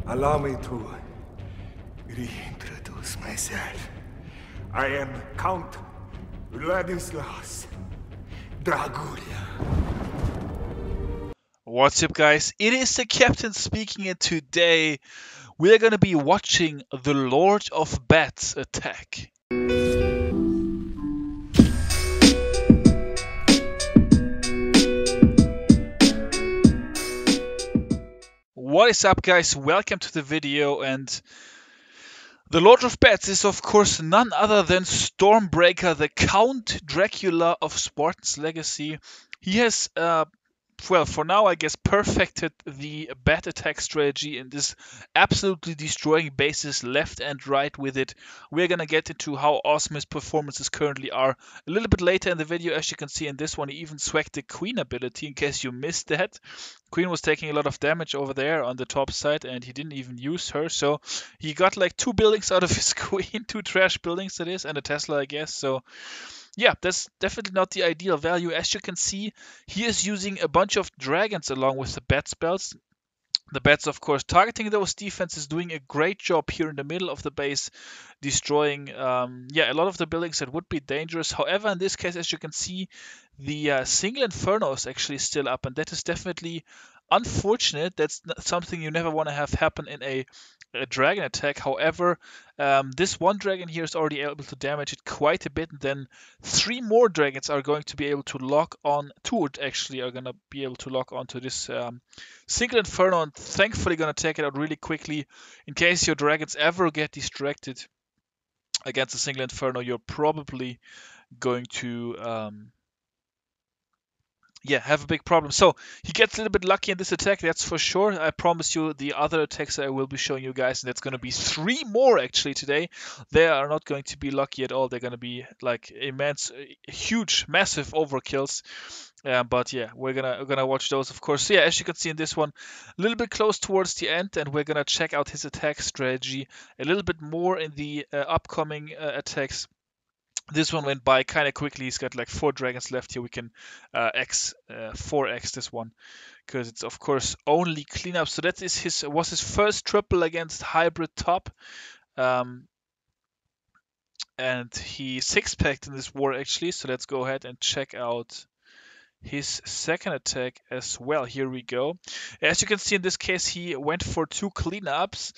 Allow me to reintroduce myself. I am Count Vladislaus Dracula. What's up, guys? It is the Captain speaking, and today we're gonna be watching the Lord of Bats attack. What is up, guys? Welcome to the video, and the Lord of Bats is of course none other than Stormbreaker, the Count Dracula of Spartans Legacy. He has well, for now, I guess, perfected the bat attack strategy and is absolutely destroying bases left and right with it. We're gonna get into how awesome his performances currently are a little bit later in the video. As you can see in this one, he even swagged the Queen ability, in case you missed that. Queen was taking a lot of damage over there on the top side, and he didn't even use her, so he got like 2 buildings out of his Queen, 2 trash buildings that is, and a Tesla, I guess. So yeah, that's definitely not the ideal value. As you can see, he is using a bunch of dragons along with the bat spells. The bats, of course, targeting those defenses, doing a great job here in the middle of the base, destroying, a lot of the buildings that would be dangerous. However, in this case, as you can see, the single inferno is actually still up, and that is definitely unfortunate. That's something you never want to have happen in a dragon attack. However, this one dragon here is already able to damage it quite a bit, and then 3 more dragons are going to be able to lock on to it. Actually, are going to be able to lock onto this single inferno, and thankfully going to take it out really quickly. In case your dragons ever get distracted against a single inferno, you're probably going to have a big problem. So he gets a little bit lucky in this attack, that's for sure. I promise you the other attacks I will be showing you guys, and that's going to be 3 more actually today. They are not going to be lucky at all. They're going to be like immense, huge, massive overkills. But yeah, we're gonna watch those, of course. So yeah, as you can see in this one, a little bit close towards the end, and we're gonna check out his attack strategy a little bit more in the upcoming attacks. This one went by kind of quickly. He's got like 4 dragons left here. We can 4x this one, because it's of course only cleanup. So that is was his first triple against hybrid top, and he 6-packed in this war actually. So let's go ahead and check out his second attack as well. Here we go. As you can see in this case, he went for 2 cleanups.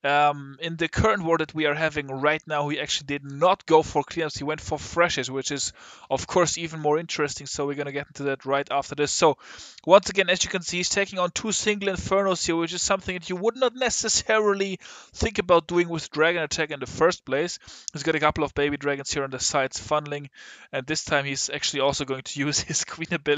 In the current war that we are having right now, he actually did not go for cleanups. He went for freshes, which is of course even more interesting. So we're gonna get into that right after this. So once again, as you can see, he's taking on 2 single infernos here, which is something that you would not necessarily think about doing with dragon attack in the first place. He's got a couple of baby dragons here on the sides funneling, and this time he's actually also going to use his queen ability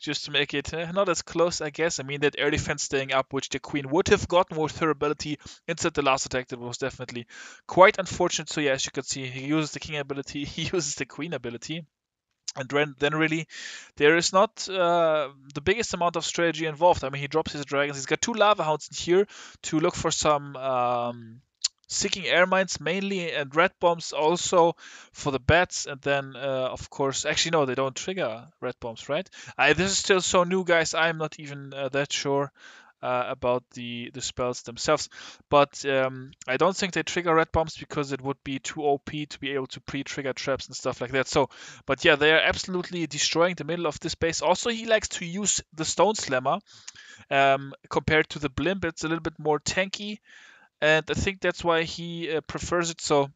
just to make it not as close, I guess. I mean, that air defense staying up, which the queen would have gotten with her ability instead the last attack, that was definitely quite unfortunate. So yeah, as you can see, he uses the king ability, he uses the queen ability. And then really, there is not the biggest amount of strategy involved. I mean, he drops his dragons. He's got 2 lava hounds in here to look for some seeking air mines mainly, and red bombs also for the bats. And then, of course, actually, no, they don't trigger red bombs, right? This is still so new, guys. I'm not even that sure about the spells themselves, but I don't think they trigger red bombs because it would be too OP to be able to pre-trigger traps and stuff like that. So, but yeah, they are absolutely destroying the middle of this base. Also, he likes to use the stone slammer compared to the blimp. It's a little bit more tanky, and I think that's why he prefers it. So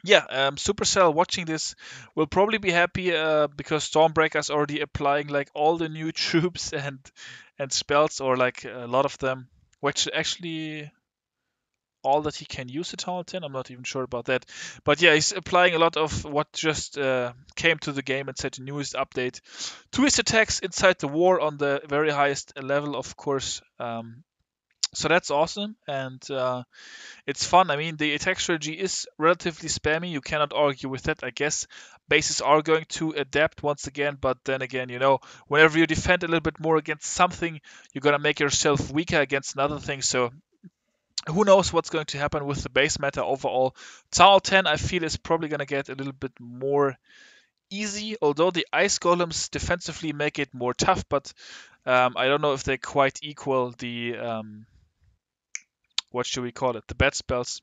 yeah, Supercell watching this will probably be happy because Stormbreaker is already applying like all the new troops and spells, or like a lot of them, which actually all that he can use at all 10. I'm not even sure about that, but yeah, he's applying a lot of what just came to the game and said the newest update to his attacks inside the war on the very highest level, of course. So that's awesome, and it's fun. I mean, the attack strategy is relatively spammy. You cannot argue with that, I guess. Bases are going to adapt once again, but then again, whenever you defend a little bit more against something, you're going to make yourself weaker against another thing. So who knows what's going to happen with the base meta overall. Tower 10, I feel, is probably going to get a little bit more easy, although the ice golems defensively make it more tough, but I don't know if they quite equal what should we call it? The bat spells.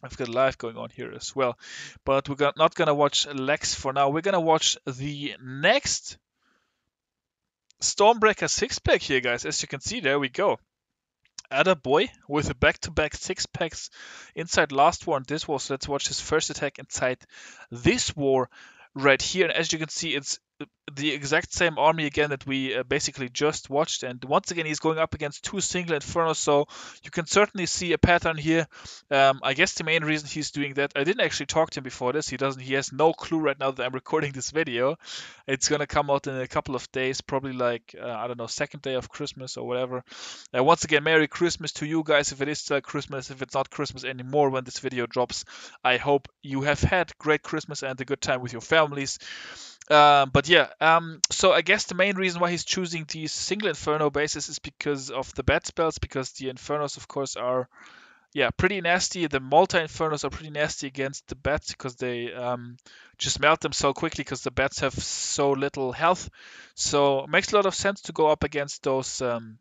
I've got live going on here as well. But we're not going to watch Lex for now. We're going to watch the next Stormbreaker 6-pack here, guys. As you can see, there we go. Boy with a back-to-back 6-packs inside last war and this war. So let's watch his first attack inside this war right here. And as you can see, it's the exact same army again that we basically just watched. And once again, he's going up against 2 single infernos. So you can certainly see a pattern here. I guess the main reason he's doing that, I didn't actually talk to him before this. He has no clue right now that I'm recording this video. It's going to come out in a couple of days, probably like, I don't know, second day of Christmas or whatever. Once again, Merry Christmas to you guys. If it is Christmas, if it's not Christmas anymore when this video drops, I hope you have had great Christmas and a good time with your families. But yeah, so I guess the main reason why he's choosing these single Inferno bases is because of the bat spells, because the Infernos, of course, are, yeah, pretty nasty. The multi-Infernos are pretty nasty against the bats because they just melt them so quickly because the bats have so little health. So it makes a lot of sense to go up against those single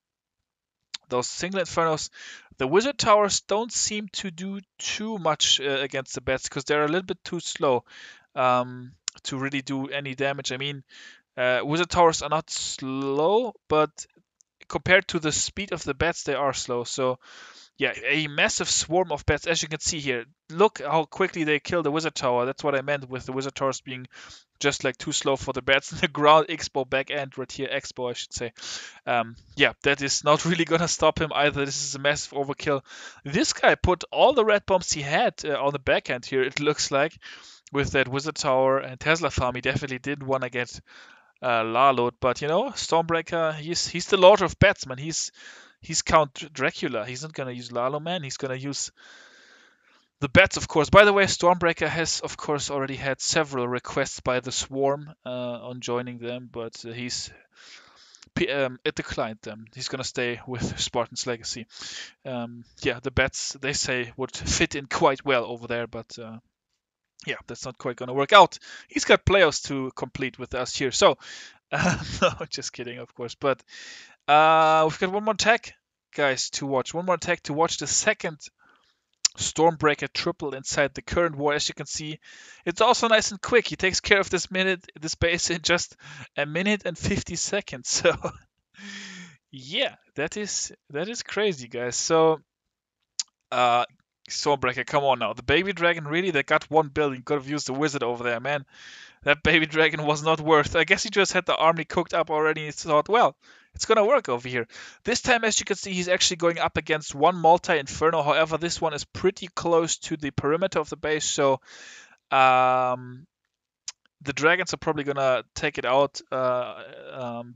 Infernos. The Wizard Towers don't seem to do too much against the bats because they're a little bit too slow. To really do any damage. I mean, Wizard Towers are not slow, but compared to the speed of the bats, they are slow. So, yeah, a massive swarm of bats, as you can see here. Look how quickly they kill the Wizard Tower. That's what I meant with the Wizard Towers being just like too slow for the bats in the ground. Expo back end right here, Expo, I should say. Yeah, that is not really gonna stop him either. This is a massive overkill. This guy put all the red bombs he had on the back end here, it looks like. With that Wizard Tower and Tesla farm, he definitely did want to get Larload, but you know, Stormbreaker, he's the Lord of Bats, man. He's Count Dracula. He's not gonna use Lalo, man. He's gonna use the bats, of course. By the way, Stormbreaker has, of course, already had several requests by the Swarm on joining them, but it declined them. He's gonna stay with Spartan's legacy. Yeah, the bats, they say, would fit in quite well over there, but yeah, that's not quite going to work out. He's got playoffs to complete with us here. So, no, just kidding, of course. But we've got one more tech, guys, to watch. One more tech to watch the second Stormbreaker triple inside the current war. As you can see, it's also nice and quick. He takes care of this base in just a minute and 50 seconds. So, yeah, that is crazy, guys. So, Stormbreaker, come on now. The baby dragon, really? They got 1 billion. Could have used the wizard over there, man. That baby dragon was not worth. I guess he just had the army cooked up already and thought, well, it's going to work over here. This time, as you can see, he's actually going up against 1 multi-inferno. However, this one is pretty close to the perimeter of the base, so the dragons are probably going to take it out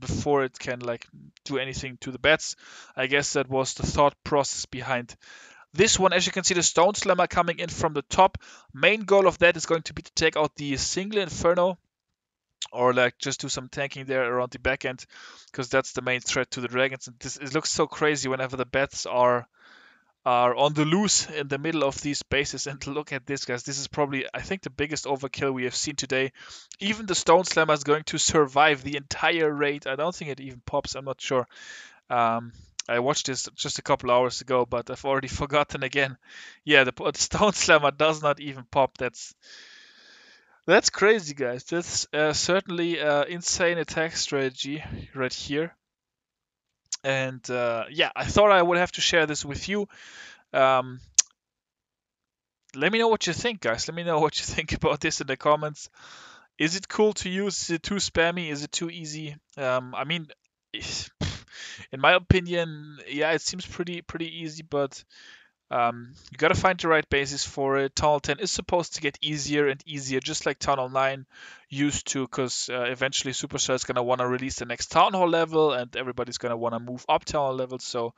before it can like do anything to the bats. I guess that was the thought process behind this one. As you can see, the Stone Slammer coming in from the top. Main goal of that is going to be to take out the single Inferno, or like just do some tanking there around the back end, because that's the main threat to the dragons. And it looks so crazy whenever the bats are on the loose in the middle of these bases. And look at this, guys. This is probably, I think, the biggest overkill we have seen today. Even the Stone Slammer is going to survive the entire raid. I don't think it even pops. I'm not sure. I watched this just a couple hours ago, but I've already forgotten again. Yeah, the Stone Slammer does not even pop. That's crazy, guys. That's certainly insane attack strategy right here. And yeah, I thought I would have to share this with you. Let me know what you think, guys. Let me know what you think about this in the comments. Is it cool to use? Is it too spammy? Is it too easy? I mean, in my opinion, yeah, it seems pretty easy, but you gotta find the right basis for it. Tunnel 10 is supposed to get easier and easier, just like Tunnel 9 used to, because eventually Supercell is gonna want to release the next Town Hall level, and everybody's gonna want to move up Town Hall level. So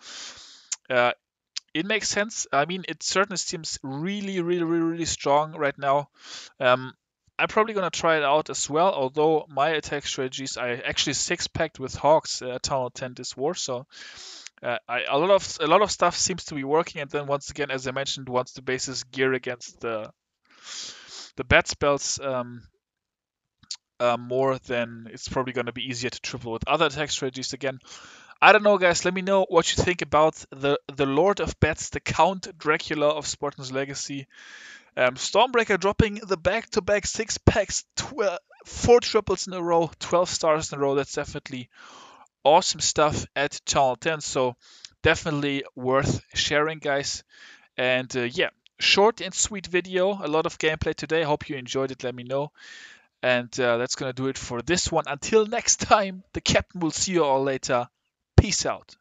it makes sense. I mean, it certainly seems really strong right now. I'm probably gonna try it out as well. Although my attack strategies, I actually 6-packed with Hawks Tunnel 10 this war, so a lot of stuff seems to be working. And then once again, as I mentioned, once the bases gear against the bat spells more, then it's probably going to be easier to triple with other attack strategies again. I don't know, guys. Let me know what you think about the Lord of Bets, the Count Dracula of Spartans Legacy. Stormbreaker dropping the back-to-back 6-packs, 4 triples in a row, 12 stars in a row. That's definitely awesome stuff at Channel 10. So definitely worth sharing, guys. And yeah, short and sweet video. A lot of gameplay today. I hope you enjoyed it. Let me know. And that's going to do it for this one. Until next time, the captain will see you all later. Peace out.